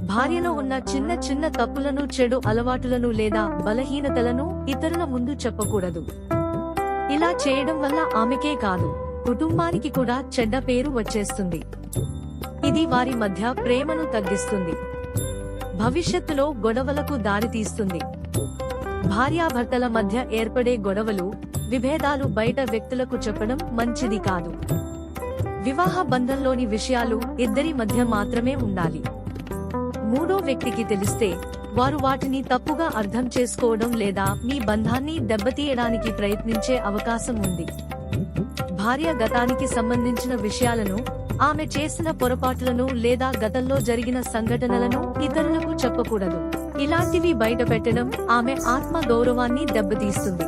భార్యలో ఉన్న చిన్న చిన్న తప్పులను, చెడు అలవాటులను లేదా బలహీనతలను ఇతరుల ముందు చెప్పకూడదు. ఇలా చేయడం వల్ల ఆమెకే కాదు, కుటుంబానికి కూడా చెడ్డ పేరు వచ్చేస్తుంది. ఇది వారి మధ్య ప్రేమను తగ్గిస్తుంది, భవిష్యత్తులో గొడవలకు దారితీస్తుంది. భార్యాభర్తల మధ్య ఏర్పడే గొడవలు, విభేదాలు బయట వ్యక్తులకు చెప్పడం మంచిది కాదు. వివాహ బంధంలోని విషయాలు ఇద్దరి మధ్య మాత్రమే ఉండాలి. మూడో వ్యక్తికి తెలిస్తే వారు వాటిని తప్పుగా అర్థం చేసుకోవడం లేదా మీ బంధాన్ని దెబ్బతీయడానికి ప్రయత్నించే అవకాశం ఉంది. భార్య గతానికి సంబంధించిన విషయాలను, ఆమె చేసిన పొరపాట్లను లేదా గతంలో జరిగిన సంఘటనలను ఇతరులకు చెప్పకూడదు. ఇలాంటివి బయటపెట్టడం ఆమె ఆత్మ గౌరవాన్ని దెబ్బతీస్తుంది.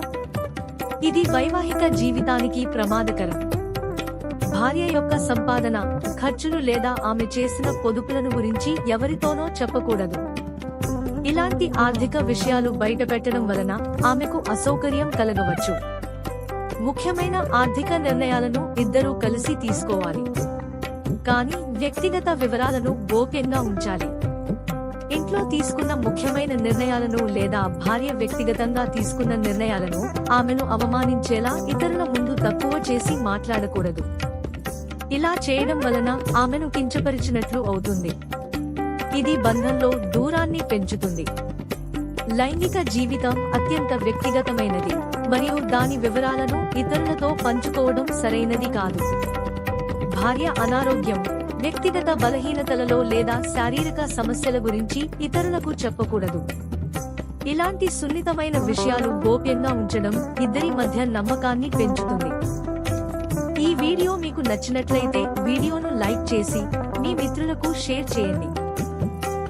ఇది వైవాహిక జీవితానికి ప్రమాదకరం. భార్య యొక్క సంపాదన, ఖర్చులు లేదా ఆమె చేసిన పొదుపులను గురించి ఎవరితోనో చెప్పకూడదు. ఇలాంటి ఆర్థిక విషయాలు బయటపెట్టడం వలన ఆమెకు అసౌకర్యం కలగవచ్చు. ముఖ్యమైన ఆర్థిక నిర్ణయాలను ఇద్దరూ కలిసి తీసుకోవాలి, కానీ వ్యక్తిగత వివరాలను గోప్యంగా ఉంచాలి. ఇంట్లో తీసుకున్న ముఖ్యమైన నిర్ణయాలను లేదా భార్య వ్యక్తిగతంగా తీసుకున్న నిర్ణయాలను ఆమెను అవమానించేలా ఇతరుల ముందు తక్కువ చేసి మాట్లాడకూడదు. ఇలా చేయడం వలన ఆమెను కించపరిచినట్లు అవుతుంది. ఇది బంధంలో దూరాన్ని పెంచుతుంది. లైంగిక జీవితం అత్యంత వ్యక్తిగతమైనది మరియు దాని వివరాలను ఇతరులతో పంచుకోవడం సరైనది కాదు. భార్య అనారోగ్యం, వ్యక్తిగత బలహీనతలలో లేదా శారీరక సమస్యల గురించి ఇతరులకు చెప్పకూడదు. ఇలాంటి సున్నితమైన విషయాలు గోప్యంగా ఉంచడం ఇద్దరి మధ్య నమ్మకాన్ని పెంచుతుంది. ఈ వీడియో మీకు నచ్చినట్లయితే వీడియోను లైక్ చేసి మీ మిత్రులకు షేర్ చేయండి.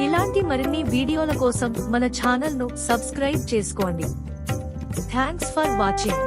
ఇలాంటి మరిన్ని వీడియోల కోసం మన ఛానల్ను సబ్స్క్రైబ్ చేసుకోండి. Thanks for watching.